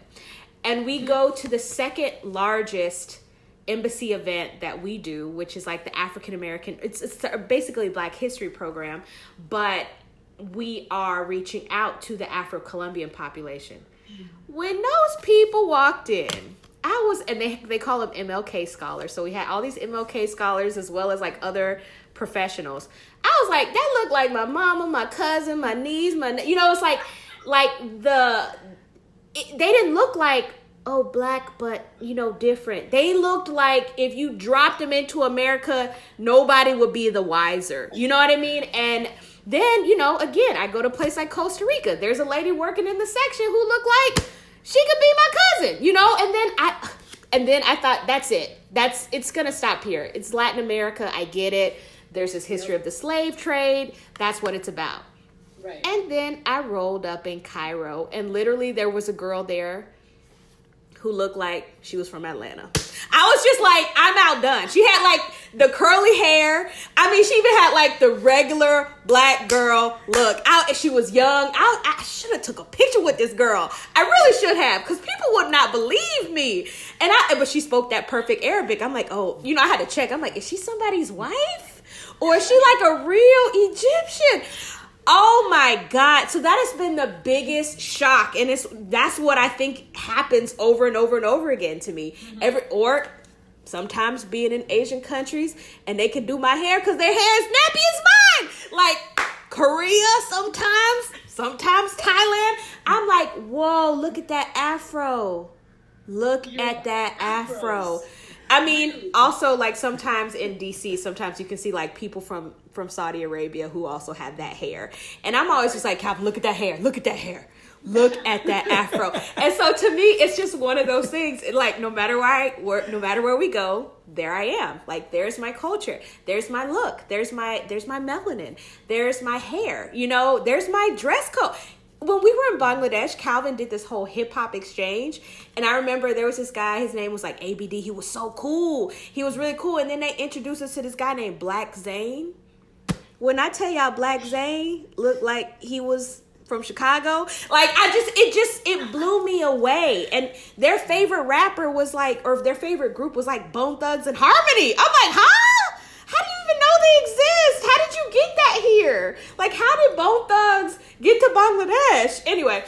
And we go to the second largest embassy event that we do, which is like the African American, it's basically a Black History program, but we are reaching out to the Afro-Colombian population. When those people walked in, and they call them MLK scholars. So we had all these MLK scholars as well as like other professionals. I was like, that looked like my mama, my cousin, my niece, it's they didn't look like, oh, Black, but, different. They looked like if you dropped them into America, nobody would be the wiser. You know what I mean? And then, again, I go to a place like Costa Rica. There's a lady working in the section who looked like she could be my cousin, and then I thought, that's it. It's going to stop here. It's Latin America. I get it. There's this history of the slave trade. That's what it's about. Right. And then I rolled up in Cairo, and literally there was a girl there who looked like she was from Atlanta. I was just like, I'm outdone. She had like the curly hair. I mean, she even had like the regular Black girl look. She was young. I should have took a picture with this girl. I really should have, because people would not believe me. But she spoke that perfect Arabic. I'm like, oh, I had to check. I'm like, is she somebody's wife? Or is she like a real Egyptian? Oh my God. So that has been the biggest shock. And that's what I think happens over and over and over again to me. Or sometimes being in Asian countries and they can do my hair because their hair is nappy as mine. Like Korea sometimes Thailand. I'm like, whoa, look at that afro. Look at that afro. I mean, also like sometimes in DC, sometimes you can see like people from Saudi Arabia who also have that hair. And I'm always just like, Calvin, look at that hair. Look at that hair. Look at that afro. And so to me, it's just one of those things. Like no matter where we go, there I am. Like there's my culture. There's my look. There's my melanin. There's my hair. There's my dress code. When we were in Bangladesh, Calvin did this whole hip hop exchange. And I remember there was this guy, his name was like ABD. He was so cool. He was really cool. And then they introduced us to this guy named Black Zane. When I tell y'all Black Zane looked like he was from Chicago, like it blew me away. And their favorite rapper was like, or their favorite group was like Bone Thugs and Harmony. I'm like, huh? How do you even know they exist? How did you get that here? Like, how did Bone Thugs get to Bangladesh? Anyway.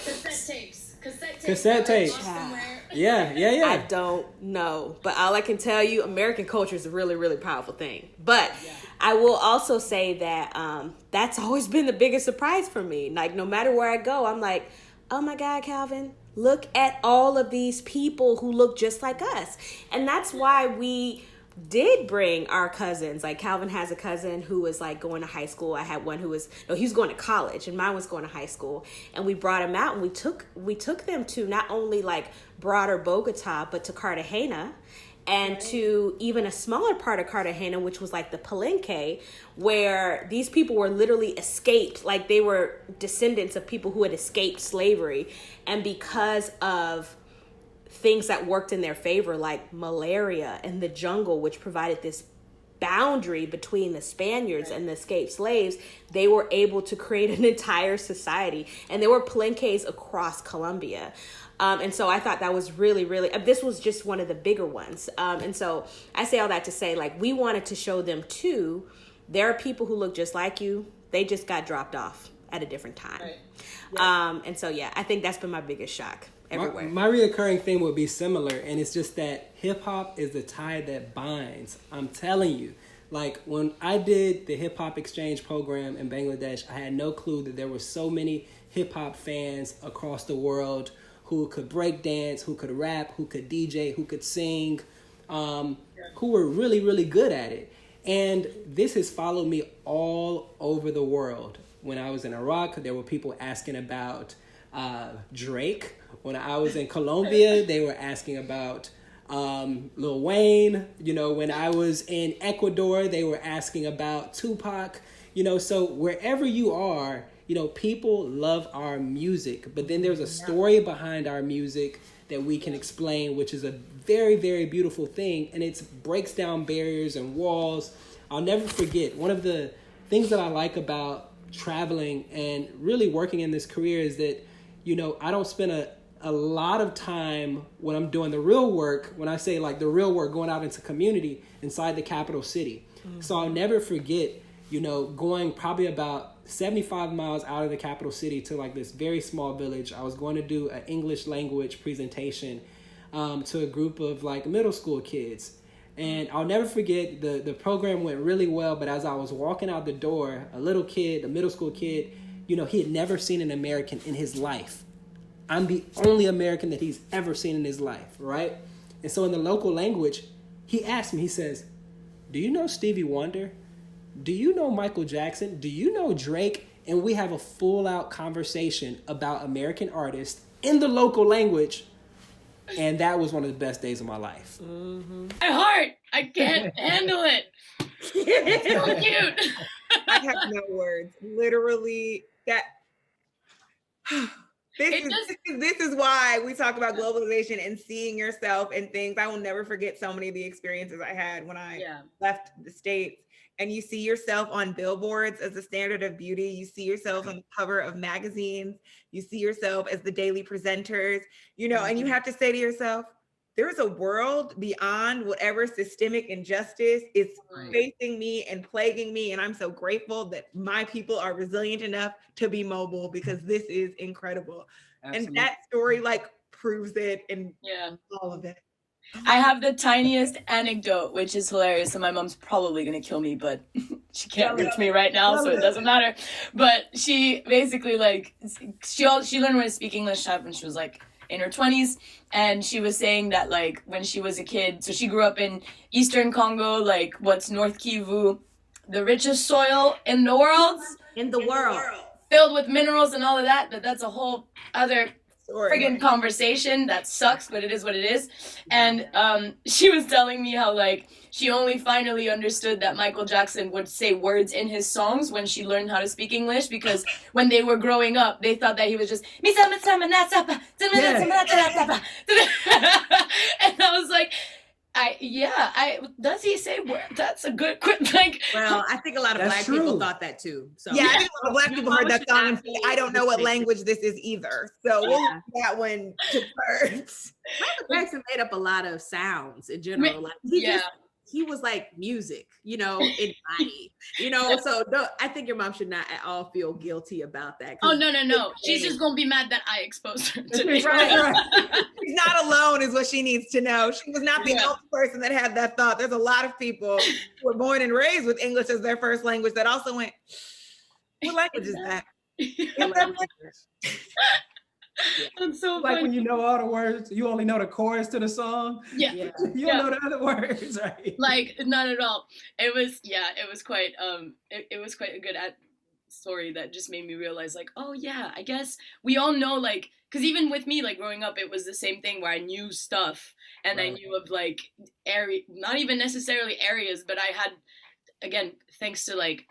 Cassette tapes. Yeah. I don't know. But all I can tell you, American culture is a really, really powerful thing. But I will also say that that's always been the biggest surprise for me. Like, no matter where I go, I'm like, oh my God, Calvin, look at all of these people who look just like us. And that's why we did bring our cousins. Like Calvin has a cousin who was like going to high school. I had one who was, no, he was going to college, and mine was going to high school. And we brought him out, and we took them to not only like broader Bogota, but to Cartagena, and to even a smaller part of Cartagena, which was like the Palenque, where these people were literally escaped. Like they were descendants of people who had escaped slavery. And because of things that worked in their favor, like malaria and the jungle, which provided this boundary between the Spaniards and the escaped slaves, they were able to create an entire society. And there were palenques across Colombia. And so I thought that was really, really, this was just one of the bigger ones. And so I say all that to say, like, we wanted to show them too, there are people who look just like you. They just got dropped off at a different time. Right. Yeah. And so, yeah, I think that's been my biggest shock everywhere. My reoccurring theme would be similar. And it's just that hip hop is the tie that binds. I'm telling you, like when I did the hip hop exchange program in Bangladesh, I had no clue that there were so many hip hop fans across the world who could break dance, who could rap, who could DJ, who could sing, who were really, really good at it. And this has followed me all over the world. When I was in Iraq, there were people asking about Drake. When I was in Colombia, they were asking about Lil Wayne. You know, when I was in Ecuador, they were asking about Tupac. You know, so wherever you are, you know, people love our music, but then there's a story behind our music that we can explain, which is a very, very beautiful thing. And it breaks down barriers and walls. I'll never forget, one of the things that I like about traveling and really working in this career is that, you know, I don't spend a lot of time when I'm doing the real work, when I say like the real work, going out into community inside the capital city. Mm-hmm. So I'll never forget, you know, going probably about 75 miles out of the capital city to like this very small village. I was going to do an English language presentation to a group of like middle school kids. And I'll never forget, the program went really well, but as I was walking out the door, a little kid, a middle school kid, you know, he had never seen an American in his life. I'm the only American that he's ever seen in his life, right? And so in the local language, he asked me, he says, "Do you know Stevie Wonder? Do you know Michael Jackson? Do you know Drake?" And we have a full out conversation about American artists in the local language. And that was one of the best days of my life. Mm-hmm. My heart, I can't handle it. It's so cute. I have no words. Literally, that. This is why we talk about globalization and seeing yourself and things. I will never forget so many of the experiences I had when I left the States. And you see yourself on billboards as a standard of beauty. You see yourself on the cover of magazines. You see yourself as the daily presenters, you know, and you have to say to yourself, there's a world beyond whatever systemic injustice is facing me and plaguing me. And I'm so grateful that my people are resilient enough to be mobile, because this is incredible. Absolutely. And that story like proves it, and all of it. I have the tiniest anecdote, which is hilarious, and my mom's probably going to kill me, but she can't reach me right now, so it doesn't matter. But she basically, like, she learned how to speak English when she was, like, in her 20s, and she was saying that, like, when she was a kid, so she grew up in Eastern Congo, like, what's North Kivu, the richest soil in the world. Filled with minerals and all of that, but that's a whole other friggin' conversation that sucks, but it is what it is. And she was telling me how, like, she only finally understood that Michael Jackson would say words in his songs when she learned how to speak English, because when they were growing up, they thought that he was just and I was like, does he say words? That's a good like. Well, I think a lot of Black people thought that too. So I think a lot of Black people heard that song and said, I don't know what language this is either. So we'll leave that one to birds. Michael Jackson made up a lot of sounds in general. Like he was like music, you know, in body, you know. So I think your mom should not at all feel guilty about that. Oh no. She's just gonna be mad that I exposed her to it. Right. She's not alone is what she needs to know. She was not the only person that had that thought. There's a lot of people who were born and raised with English as their first language that also went, what language is that? That's so Like funny. when you know all the words, you only know the chorus to the song. Yeah. You don't know the other words, right? Like not at all. It was quite it was quite a good story that just made me realize like, oh yeah, I guess we all know, like, because even with me, like growing up, it was the same thing where I knew stuff and I knew of like area, not even necessarily areas, but I had, again, thanks to like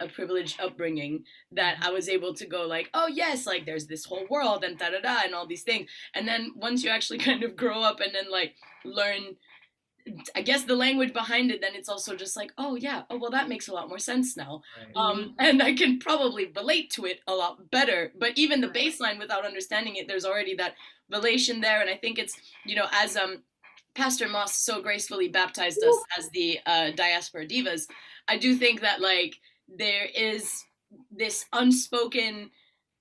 a privileged upbringing, that I was able to go like, oh yes, like there's this whole world and da da da and all these things. And then once you actually kind of grow up and then like learn, I guess, the language behind it, then it's also just like, oh yeah, oh well, that makes a lot more sense now. Right. And I can probably relate to it a lot better. But even the baseline, without understanding it, there's already that relation there. And I think it's, you know, as Pastor Moss so gracefully baptized us as the Diaspora Divas, I do think that like there is this unspoken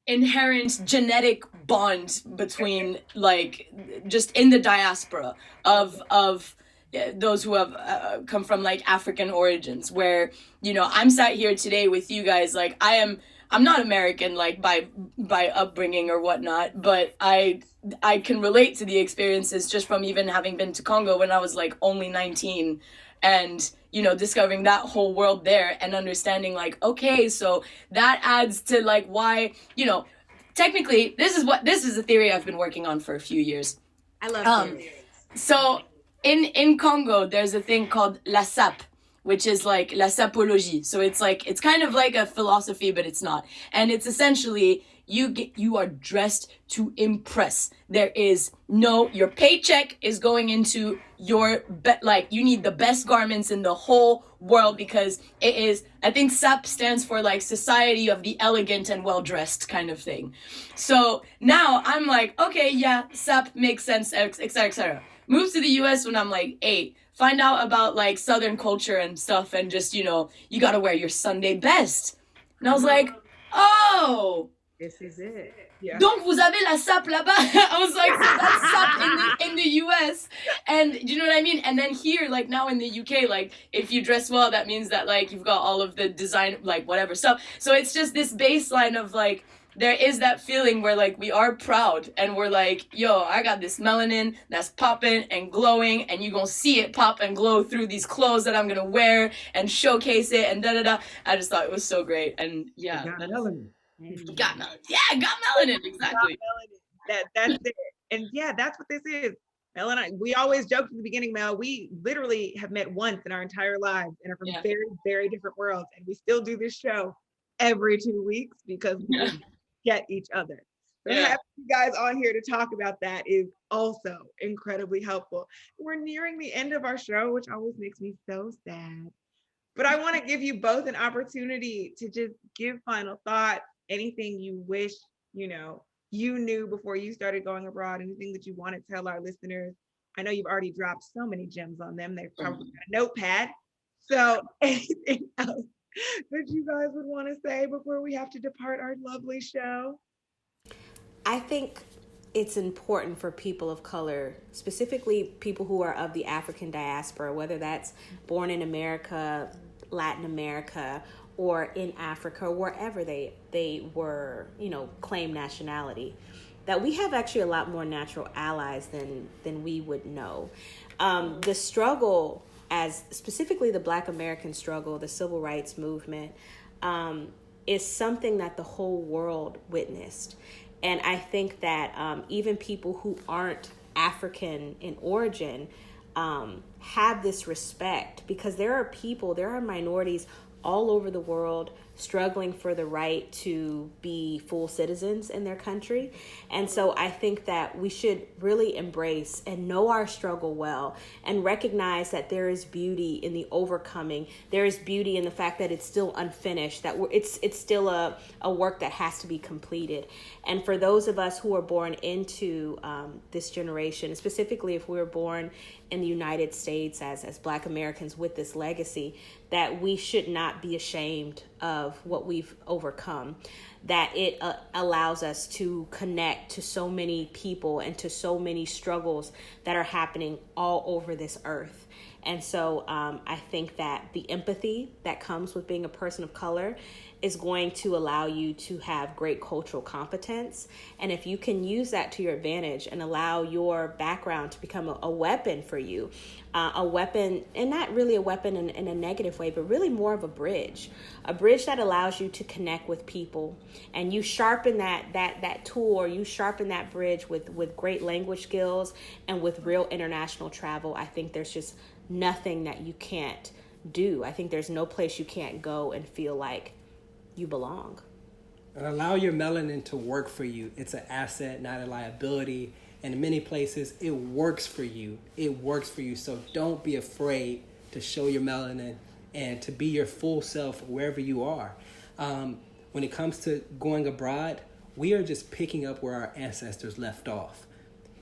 inherent genetic bond between, like, just in the diaspora of those who have come from like African origins, where, you know, I'm sat here today with you guys, like I'm not American, like by upbringing or whatnot, but I can relate to the experiences just from even having been to Congo when I was like only 19, and, you know, discovering that whole world there and understanding like, okay, so that adds to like why, you know, technically this is a theory I've been working on for a few years. I love theories. So in Congo, there's a thing called la sap, which is like la sapologie. So it's like, it's kind of like a philosophy, but it's not. And it's essentially, you are dressed to impress. There is no, your paycheck is going into your like, you need the best garments in the whole world, because it is, I think SAP stands for like Society of the Elegant and Well-Dressed kind of thing. So now I'm like, okay, yeah, SAP makes sense, etc., etc. Moved to the US when I'm like 8. Find out about like Southern culture and stuff, and just, you know, you gotta wear your Sunday best. And I was like, oh, This is it. Yeah. donc vous avez la SAP là-bas. I was like, so that's SAP in the US. And you know what I mean? And then here, like now in the UK, like if you dress well, that means that like you've got all of the design, like whatever stuff. So it's just this baseline of like, there is that feeling where like we are proud and we're like, yo, I got this melanin that's popping and glowing, and you gonna see it pop and glow through these clothes that I'm gonna wear and showcase it and da da da. I just thought it was so great. And yeah, Got melanin. got melanin, exactly. That's it. And yeah, that's what this is. Mel and I, we always joked at the beginning, Mel, we literally have met once in our entire lives and are from very, very different worlds. And we still do this show every 2 weeks because we get each other. So having you guys on here to talk about that is also incredibly helpful. We're nearing the end of our show, which always makes me so sad. But I want to give you both an opportunity to just give final thoughts, anything you wish, you know, you knew before you started going abroad, anything that you want to tell our listeners. I know you've already dropped so many gems on them. They've probably got a notepad. So anything else that you guys would want to say before we have to depart our lovely show? I think it's important for people of color, specifically people who are of the African diaspora, whether that's born in America, Latin America, or in Africa, or wherever they were, you know, claim nationality, that we have actually a lot more natural allies than we would know. The struggle, as specifically the Black American struggle, the civil rights movement, is something that the whole world witnessed. And I think that even people who aren't African in origin have this respect, because there are minorities all over the world struggling for the right to be full citizens in their country. And so I think that we should really embrace and know our struggle well, and recognize that there is beauty in the overcoming. There is beauty in the fact that it's still unfinished, that it's still a work that has to be completed. And for those of us who are born into this generation, specifically if we were born in the United States as Black Americans with this legacy, that we should not be ashamed of what we've overcome. that it allows us to connect to so many people and to so many struggles that are happening all over this earth. And so I think that the empathy that comes with being a person of color is going to allow you to have great cultural competence. And if you can use that to your advantage and allow your background to become a weapon for you, a weapon, and not really a weapon in a negative way, but really more of a bridge that allows you to connect with people, and you sharpen that tool, or you sharpen that bridge with great language skills and with real international travel. I think there's just nothing that you can't do. I think there's no place you can't go and feel like you belong. And allow your melanin to work for you. It's an asset, not a liability. And in many places, it works for you. It works for you. So don't be afraid to show your melanin and to be your full self wherever you are. When it comes to going abroad, we are just picking up where our ancestors left off.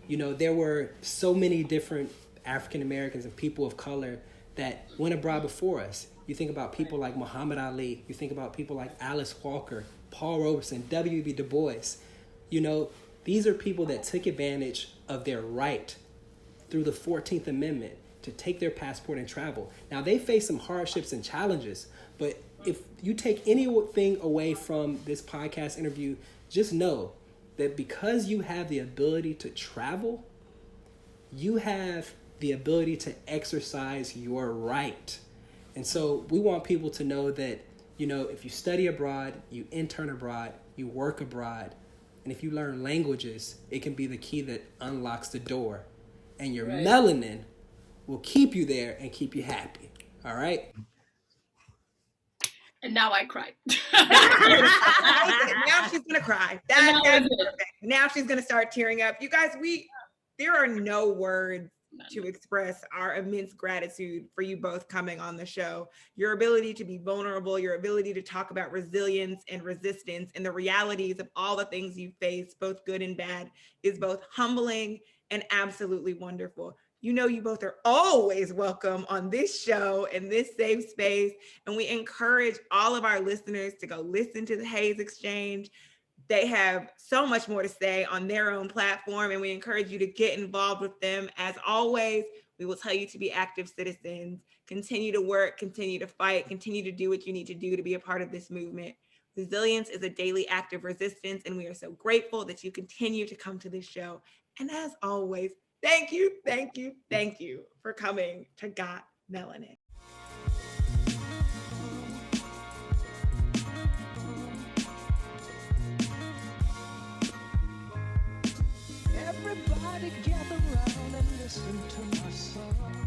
You know, there were so many different African Americans and people of color that went abroad before us. You think about people like Muhammad Ali. You think about people like Alice Walker, Paul Robeson, W.B. Du Bois. You know, these are people that took advantage of their right through the 14th Amendment to take their passport and travel. Now, they face some hardships and challenges, but if you take anything away from this podcast interview, just know that because you have the ability to travel, you have the ability to exercise your right. And so we want people to know that, you know, if you study abroad, you intern abroad, you work abroad, and if you learn languages, it can be the key that unlocks the door. And your melanin will keep you there and keep you happy. All right? And now I cried. Now she's going to cry. That's perfect. Now she's going to start tearing up. You guys, there are no words to express our immense gratitude for you both coming on the show. Your ability to be vulnerable, your ability to talk about resilience and resistance and the realities of all the things you face, both good and bad, is both humbling and absolutely wonderful. You know, you both are always welcome on this show and this safe space. And we encourage all of our listeners to go listen to the Haze Exchange. They have so much more to say on their own platform, and we encourage you to get involved with them. As always, we will tell you to be active citizens, continue to work, continue to fight, continue to do what you need to do to be a part of this movement. Resilience is a daily act of resistance, and we are so grateful that you continue to come to this show. And as always, thank you for coming to Got Melanin. Everybody gather round and listen to my song.